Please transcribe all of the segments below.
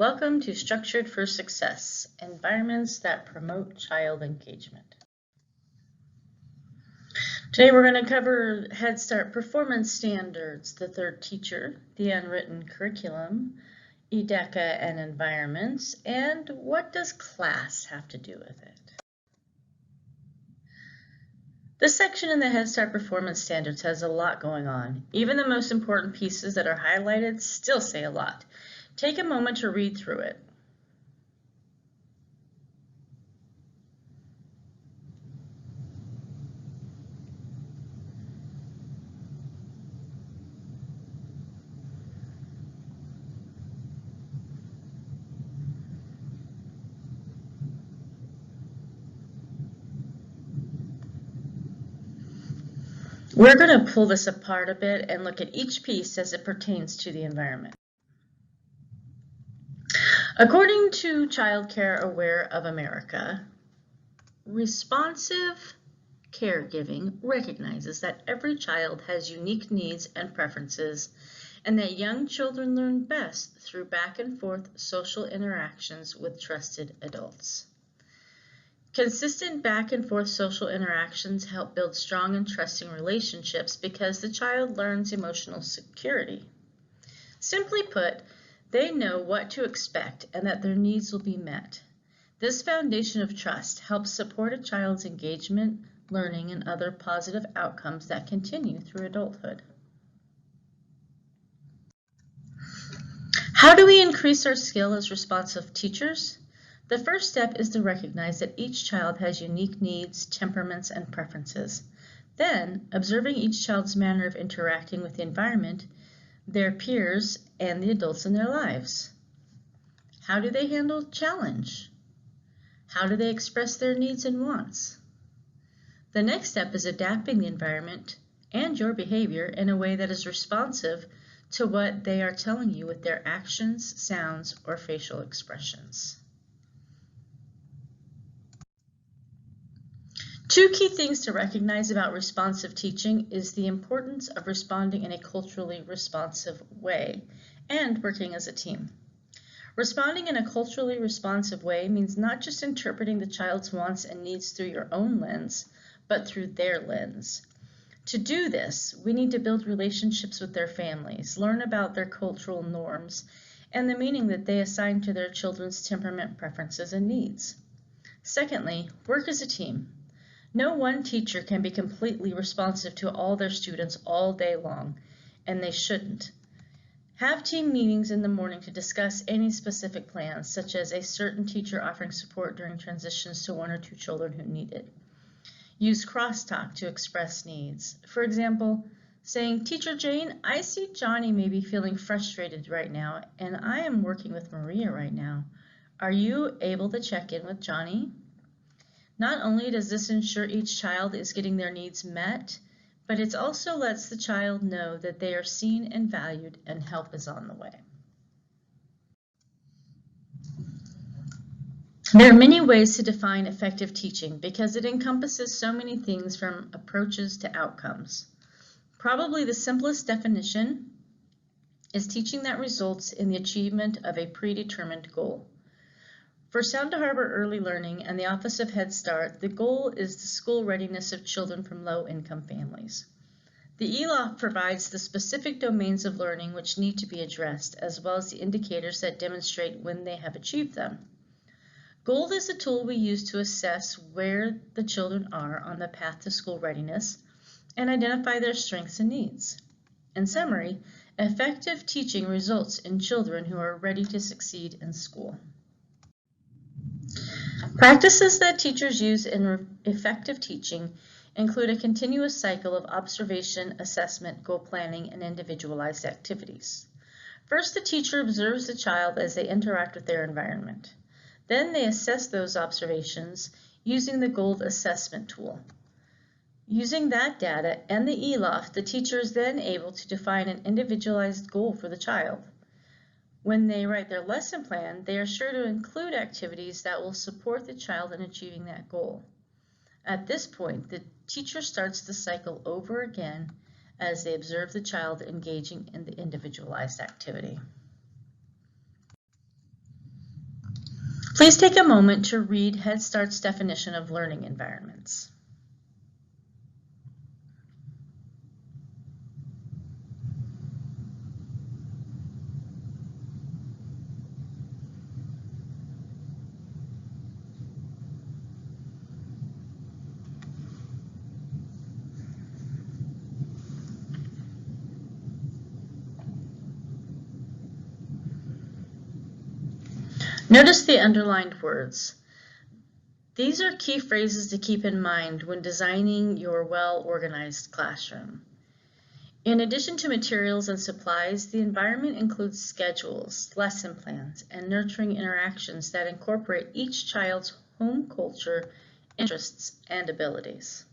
Welcome to Structured for Success, environments that promote child engagement. Today we're going to cover Head Start performance standards, the third teacher, the unwritten curriculum, EDECA and environments, and what does class have to do with it? This section in the Head Start performance standards has a lot going on. Even the most important pieces that are highlighted still say a lot. Take a moment to read through it. We're going to pull this apart a bit and look at each piece as it pertains to the environment. According to Child Care Aware of America, responsive caregiving recognizes that every child has unique needs and preferences, and that young children learn best through back and forth social interactions with trusted adults. Consistent back and forth social interactions help build strong and trusting relationships because the child learns emotional security. Simply put, they know what to expect and that their needs will be met. This foundation of trust helps support a child's engagement, learning, and other positive outcomes that continue through adulthood. How do we increase our skill as responsive teachers? The first step is to recognize that each child has unique needs, temperaments, and preferences. Then, observing each child's manner of interacting with the environment, their peers, and the adults in their lives. How do they handle challenge? How do they express their needs and wants? The next step is adapting the environment and your behavior in a way that is responsive to what they are telling you with their actions, sounds, or facial expressions. Two key things to recognize about responsive teaching is the importance of responding in a culturally responsive way and working as a team. Responding in a culturally responsive way means not just interpreting the child's wants and needs through your own lens, but through their lens. To do this, we need to build relationships with their families, learn about their cultural norms, and the meaning that they assign to their children's temperament, preferences, and needs. Secondly, work as a team. No one teacher can be completely responsive to all their students all day long, and they shouldn't. Have team meetings in the morning to discuss any specific plans, such as a certain teacher offering support during transitions to one or two children who need it. Use crosstalk to express needs. For example, saying, "Teacher Jane, I see Johnny may be feeling frustrated right now, and I am working with Maria right now. Are you able to check in with Johnny?" Not only does this ensure each child is getting their needs met, but it also lets the child know that they are seen and valued and help is on the way. There are many ways to define effective teaching because it encompasses so many things from approaches to outcomes. Probably the simplest definition is teaching that results in the achievement of a predetermined goal. For Sound to Harbor Early Learning and the Office of Head Start, the goal is the school readiness of children from low-income families. The ELOF provides the specific domains of learning which need to be addressed, as well as the indicators that demonstrate when they have achieved them. GOLD is a tool we use to assess where the children are on the path to school readiness and identify their strengths and needs. In summary, effective teaching results in children who are ready to succeed in school. Practices that teachers use in effective teaching include a continuous cycle of observation, assessment, goal planning, and individualized activities. First, the teacher observes the child as they interact with their environment. Then they assess those observations using the GOLD assessment tool. Using that data and the ELOF, the teacher is then able to define an individualized goal for the child. When they write their lesson plan, they are sure to include activities that will support the child in achieving that goal. At this point, the teacher starts the cycle over again as they observe the child engaging in the individualized activity. Please take a moment to read Head Start's definition of learning environments. Notice the underlined words. These are key phrases to keep in mind when designing your well-organized classroom. In addition to materials and supplies, the environment includes schedules, lesson plans, and nurturing interactions that incorporate each child's home culture, interests, and abilities.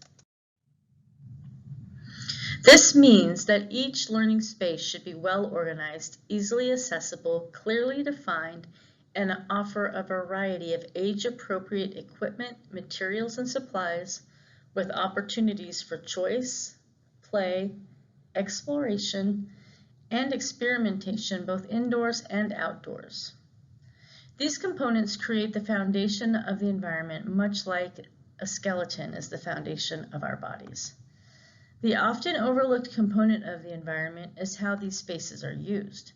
This means that each learning space should be well organized, easily accessible, clearly defined, and offer a variety of age-appropriate equipment, materials, and supplies with opportunities for choice, play, exploration, and experimentation both indoors and outdoors. These components create the foundation of the environment, much like a skeleton is the foundation of our bodies. The often overlooked component of the environment is how these spaces are used.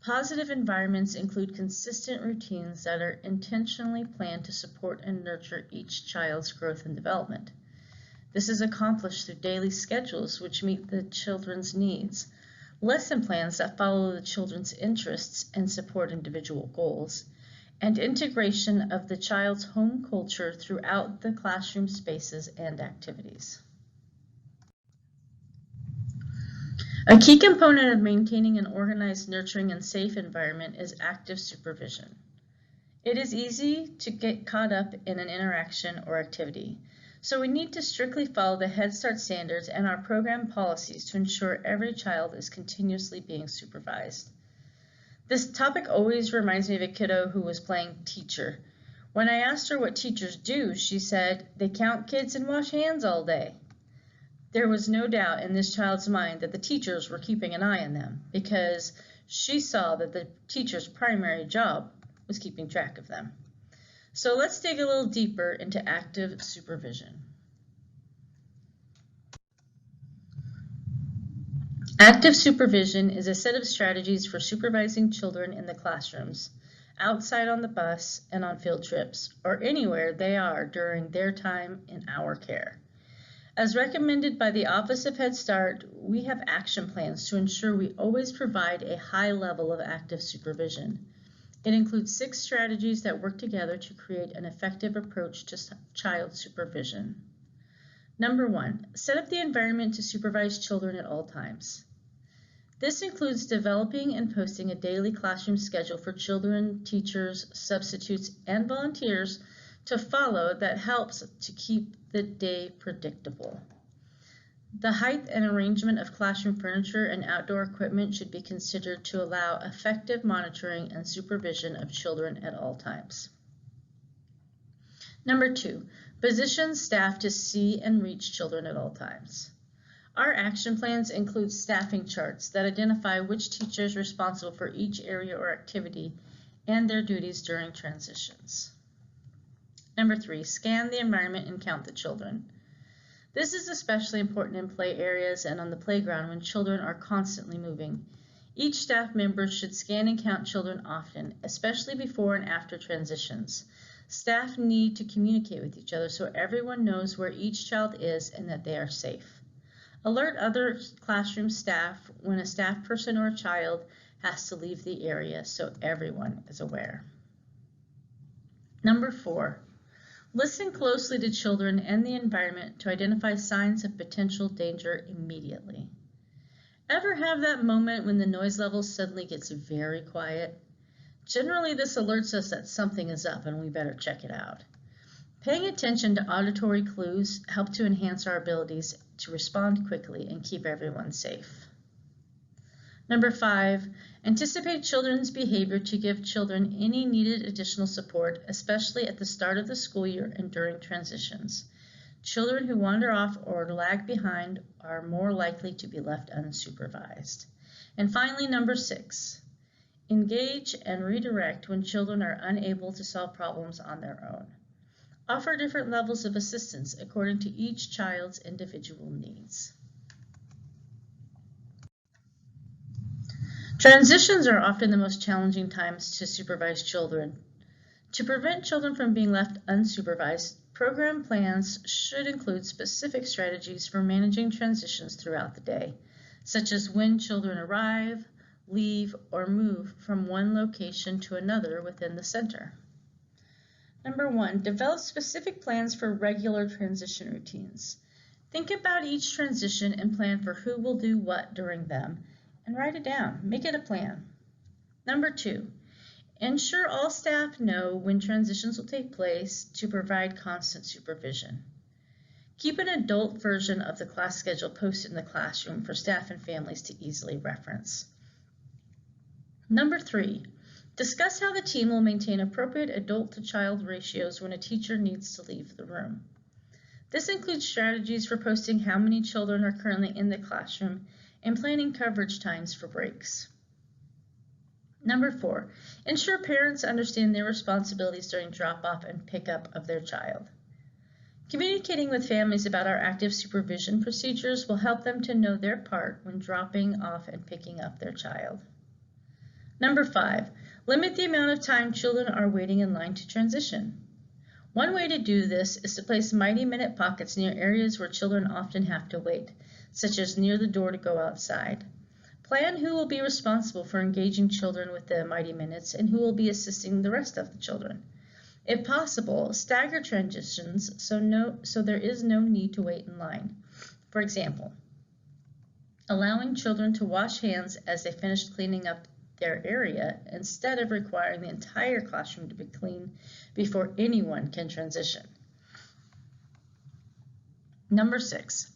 Positive environments include consistent routines that are intentionally planned to support and nurture each child's growth and development. This is accomplished through daily schedules which meet the children's needs, lesson plans that follow the children's interests and support individual goals, and integration of the child's home culture throughout the classroom spaces and activities. A key component of maintaining an organized, nurturing, and safe environment is active supervision. It is easy to get caught up in an interaction or activity, so we need to strictly follow the Head Start standards and our program policies to ensure every child is continuously being supervised. This topic always reminds me of a kiddo who was playing teacher. When I asked her what teachers do, she said, "They count kids and wash hands all day." There was no doubt in this child's mind that the teachers were keeping an eye on them because she saw that the teacher's primary job was keeping track of them. So let's dig a little deeper into active supervision. Active supervision is a set of strategies for supervising children in the classrooms, outside on the bus and on field trips, or anywhere they are during their time in our care. As recommended by the Office of Head Start, we have action plans to ensure we always provide a high level of active supervision. It includes 6 strategies that work together to create an effective approach to child supervision. Number 1, set up the environment to supervise children at all times. This includes developing and posting a daily classroom schedule for children, teachers, substitutes, and volunteers to follow that helps to keep the day predictable. The height and arrangement of classroom furniture and outdoor equipment should be considered to allow effective monitoring and supervision of children at all times. Number 2, position staff to see and reach children at all times. Our action plans include staffing charts that identify which teacher is responsible for each area or activity and their duties during transitions. Number 3, scan the environment and count the children. This is especially important in play areas and on the playground when children are constantly moving. Each staff member should scan and count children often, especially before and after transitions. Staff need to communicate with each other so everyone knows where each child is and that they are safe. Alert other classroom staff when a staff person or a child has to leave the area so everyone is aware. Number 4, listen closely to children and the environment to identify signs of potential danger immediately. Ever have that moment when the noise level suddenly gets very quiet? Generally, this alerts us that something is up and we better check it out. Paying attention to auditory clues help to enhance our abilities to respond quickly and keep everyone safe. Number 5, anticipate children's behavior to give children any needed additional support, especially at the start of the school year and during transitions. Children who wander off or lag behind are more likely to be left unsupervised. And finally, number 6, Engage and redirect when children are unable to solve problems on their own. Offer different levels of assistance according to each child's individual needs. Transitions are often the most challenging times to supervise children. To prevent children from being left unsupervised, program plans should include specific strategies for managing transitions throughout the day, such as when children arrive, leave, or move from one location to another within the center. Number 1, develop specific plans for regular transition routines. Think about each transition and plan for who will do what during them, and write it down. Make it a plan. Number 2, ensure all staff know when transitions will take place to provide constant supervision. Keep an adult version of the class schedule posted in the classroom for staff and families to easily reference. Number 3, discuss how the team will maintain appropriate adult-to-child ratios when a teacher needs to leave the room. This includes strategies for posting how many children are currently in the classroom and planning coverage times for breaks. Number 4, ensure parents understand their responsibilities during drop-off and pickup of their child. Communicating with families about our active supervision procedures will help them to know their part when dropping off and picking up their child. Number 5, limit the amount of time children are waiting in line to transition. One way to do this is to place Mighty Minute pockets near areas where children often have to wait, such as near the door to go outside. Plan who will be responsible for engaging children with the Mighty Minutes and who will be assisting the rest of the children. If possible, stagger transitions so there is no need to wait in line. For example, allowing children to wash hands as they finish cleaning up their area instead of requiring the entire classroom to be clean before anyone can transition. Number 6,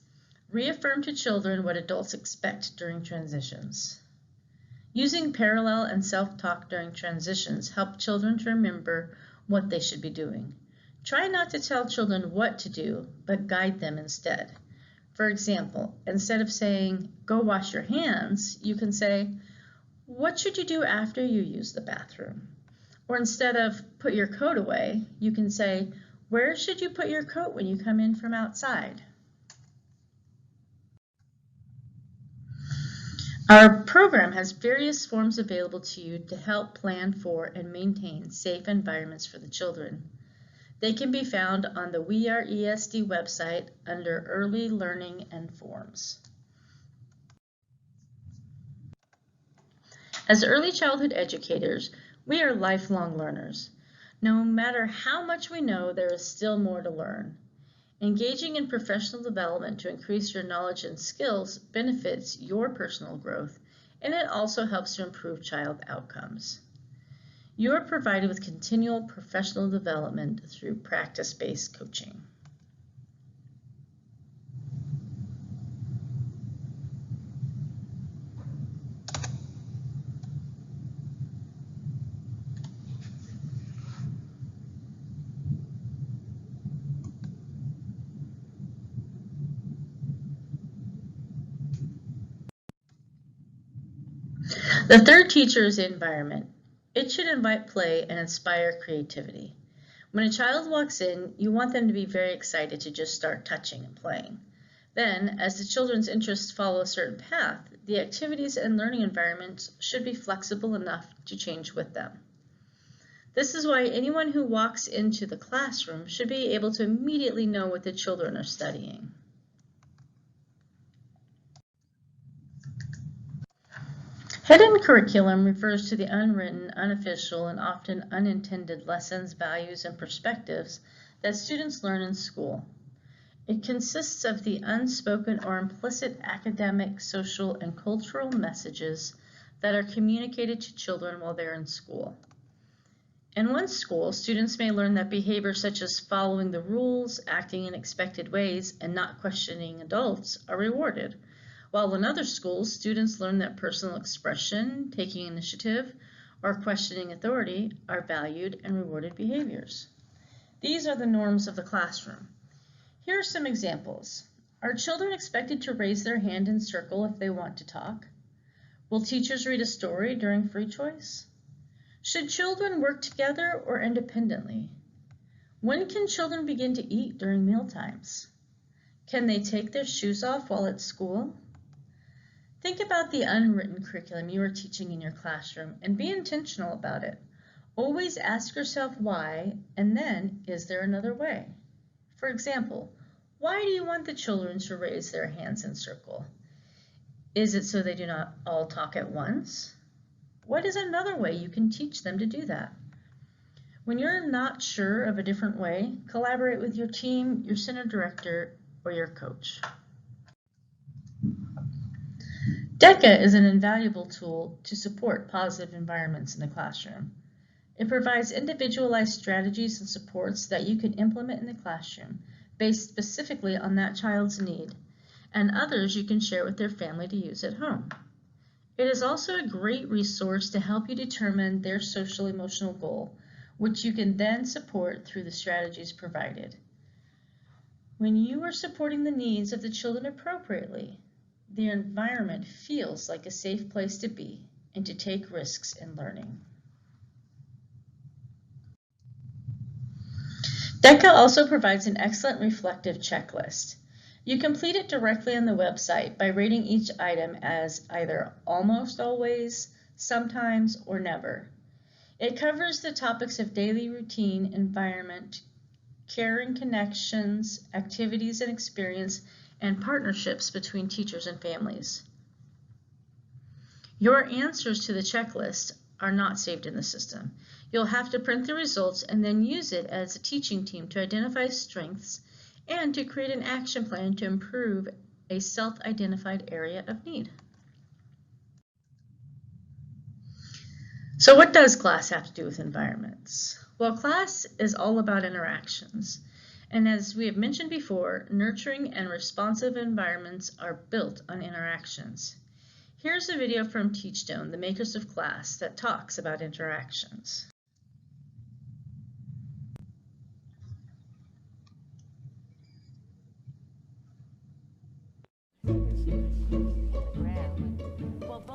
reaffirm to children what adults expect during transitions. Using parallel and self-talk during transitions help children to remember what they should be doing. Try not to tell children what to do, but guide them instead. For example, instead of saying, "Go wash your hands," you can say, "What should you do after you use the bathroom?" Or instead of "Put your coat away," you can say, "Where should you put your coat when you come in from outside?" Our program has various forms available to you to help plan for and maintain safe environments for the children. They can be found on the We Are ESD website under Early Learning and Forms. As early childhood educators, we are lifelong learners. No matter how much we know, there is still more to learn. Engaging in professional development to increase your knowledge and skills benefits your personal growth, and it also helps to improve child outcomes. You are provided with continual professional development through practice-based coaching. The third teacher is the environment. It should invite play and inspire creativity. When a child walks in, you want them to be very excited to just start touching and playing. Then, as the children's interests follow a certain path, the activities and learning environments should be flexible enough to change with them. This is why anyone who walks into the classroom should be able to immediately know what the children are studying. Hidden curriculum refers to the unwritten, unofficial, and often unintended lessons, values, and perspectives that students learn in school. It consists of the unspoken or implicit academic, social, and cultural messages that are communicated to children while they're in school. In one school, students may learn that behaviors such as following the rules, acting in expected ways, and not questioning adults are rewarded. While in other schools, students learn that personal expression, taking initiative, or questioning authority are valued and rewarded behaviors. These are the norms of the classroom. Here are some examples. Are children expected to raise their hand in circle if they want to talk? Will teachers read a story during free choice? Should children work together or independently? When can children begin to eat during meal times? Can they take their shoes off while at school? Think about the unwritten curriculum you are teaching in your classroom and be intentional about it. Always ask yourself why, and then, is there another way? For example, why do you want the children to raise their hands in circle? Is it so they do not all talk at once? What is another way you can teach them to do that? When you're not sure of a different way, collaborate with your team, your center director, or your coach. DECA is an invaluable tool to support positive environments in the classroom. It provides individualized strategies and supports that you can implement in the classroom based specifically on that child's need, and others you can share with their family to use at home. It is also a great resource to help you determine their social-emotional goal, which you can then support through the strategies provided. When you are supporting the needs of the children appropriately, the environment feels like a safe place to be and to take risks in learning. DECA also provides an excellent reflective checklist. You complete it directly on the website by rating each item as either almost always, sometimes, or never. It covers the topics of daily routine, environment, care and connections, activities and experience, and partnerships between teachers and families. Your answers to the checklist are not saved in the system. You'll have to print the results and then use it as a teaching team to identify strengths and to create an action plan to improve a self-identified area of need. So what does class have to do with environments? Well, class is all about interactions. And as we have mentioned before, nurturing and responsive environments are built on interactions. Here's a video from Teachstone, the makers of class, that talks about interactions.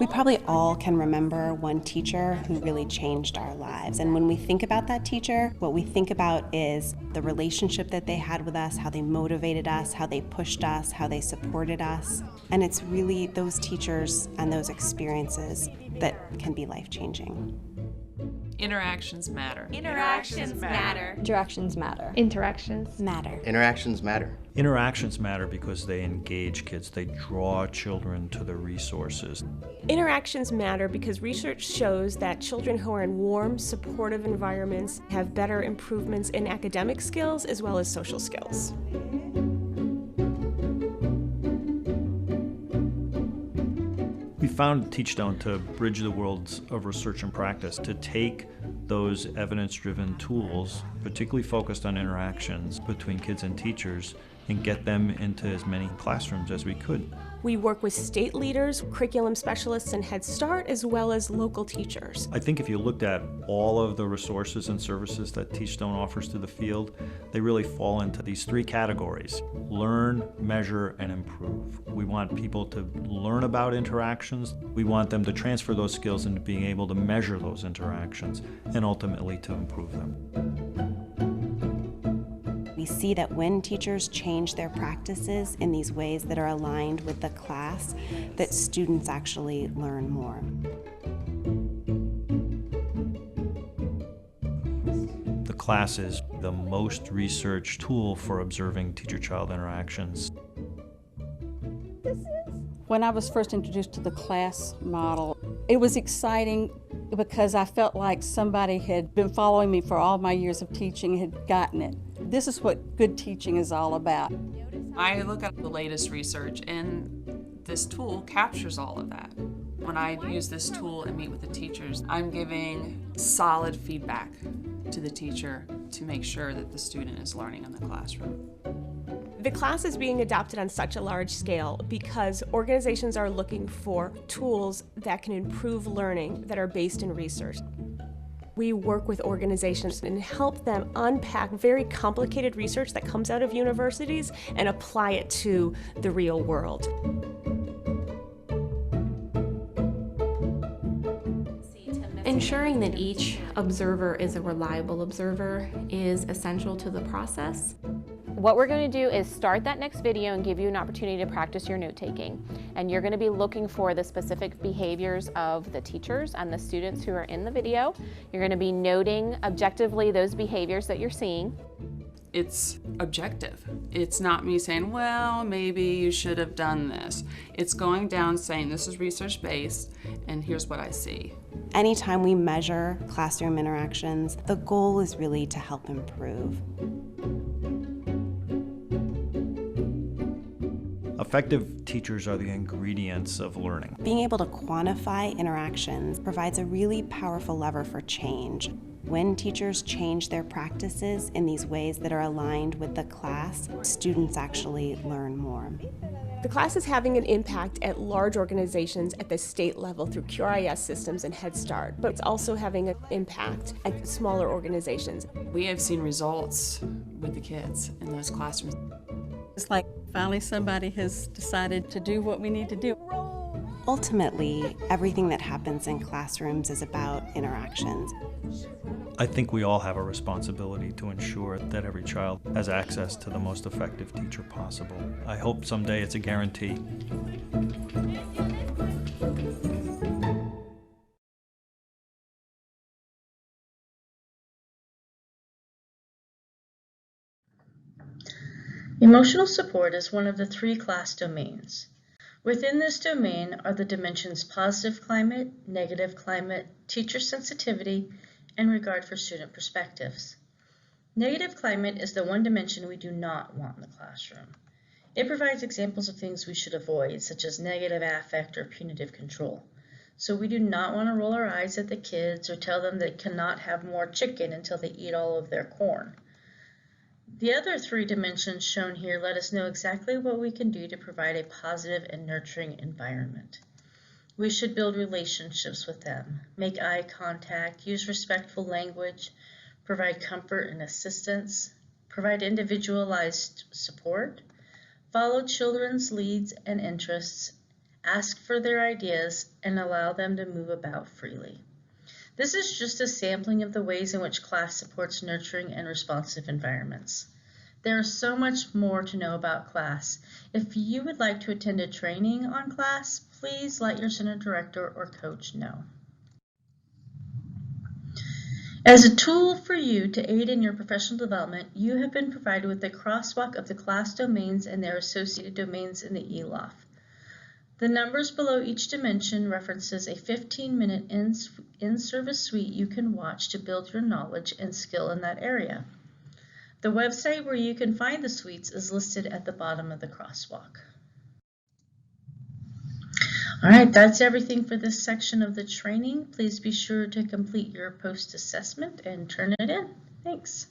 We probably all can remember one teacher who really changed our lives. And when we think about that teacher, what we think about is the relationship that they had with us, how they motivated us, how they pushed us, how they supported us. And it's really those teachers and those experiences that can be life-changing. Interactions matter. Interactions matter. Interactions matter. Interactions Matter. Interactions matter. Interactions matter because they engage kids. They draw children to the resources. Interactions matter because research shows that children who are in warm, supportive environments have better improvements in academic skills as well as social skills. We found Teachstone to bridge the worlds of research and practice, to take those evidence-driven tools, particularly focused on interactions between kids and teachers, and get them into as many classrooms as we could. We work with state leaders, curriculum specialists, and Head Start, as well as local teachers. I think if you looked at all of the resources and services that Teachstone offers to the field, they really fall into these three categories: learn, measure, and improve. We want people to learn about interactions. We want them to transfer those skills into being able to measure those interactions and ultimately to improve them. We see that when teachers change their practices in these ways that are aligned with the class, that students actually learn more. The class is the most researched tool for observing teacher-child interactions. When I was first introduced to the class model, it was exciting because I felt like somebody had been following me for all my years of teaching and had gotten it. This is what good teaching is all about. I look at the latest research, and this tool captures all of that. When I use this tool and meet with the teachers, I'm giving solid feedback to the teacher to make sure that the student is learning in the classroom. The class is being adopted on such a large scale because organizations are looking for tools that can improve learning that are based in research. We work with organizations and help them unpack very complicated research that comes out of universities and apply it to the real world. Ensuring that each observer is a reliable observer is essential to the process. What we're going to do is start that next video and give you an opportunity to practice your note-taking. And you're going to be looking for the specific behaviors of the teachers and the students who are in the video. You're going to be noting objectively those behaviors that you're seeing. It's objective. It's not me saying, well, maybe you should have done this. It's going down saying, this is research-based, and here's what I see. Anytime we measure classroom interactions, the goal is really to help improve. Effective teachers are the ingredients of learning. Being able to quantify interactions provides a really powerful lever for change. When teachers change their practices in these ways that are aligned with the class, students actually learn more. The class is having an impact at large organizations at the state level through QRIS systems and Head Start, but it's also having an impact at smaller organizations. We have seen results with the kids in those classrooms. It's like finally somebody has decided to do what we need to do. Ultimately, everything that happens in classrooms is about interactions. I think we all have a responsibility to ensure that every child has access to the most effective teacher possible. I hope someday it's a guarantee. Emotional support is one of the 3 class domains. Within this domain are the dimensions positive climate, negative climate, teacher sensitivity, and regard for student perspectives. Negative climate is the one dimension we do not want in the classroom. It provides examples of things we should avoid, such as negative affect or punitive control. So we do not want to roll our eyes at the kids or tell them they cannot have more chicken until they eat all of their corn. The other 3 dimensions shown here let us know exactly what we can do to provide a positive and nurturing environment. We should build relationships with them, make eye contact, use respectful language, provide comfort and assistance, provide individualized support, follow children's leads and interests, ask for their ideas, and allow them to move about freely. This is just a sampling of the ways in which class supports nurturing and responsive environments. There is so much more to know about class. If you would like to attend a training on class, please let your center director or coach know. As a tool for you to aid in your professional development, you have been provided with a crosswalk of the class domains and their associated domains in the ELOF. The numbers below each dimension references a 15-minute in-service suite you can watch to build your knowledge and skill in that area. The website where you can find the suites is listed at the bottom of the crosswalk. All right, that's everything for this section of the training. Please be sure to complete your post-assessment and turn it in. Thanks.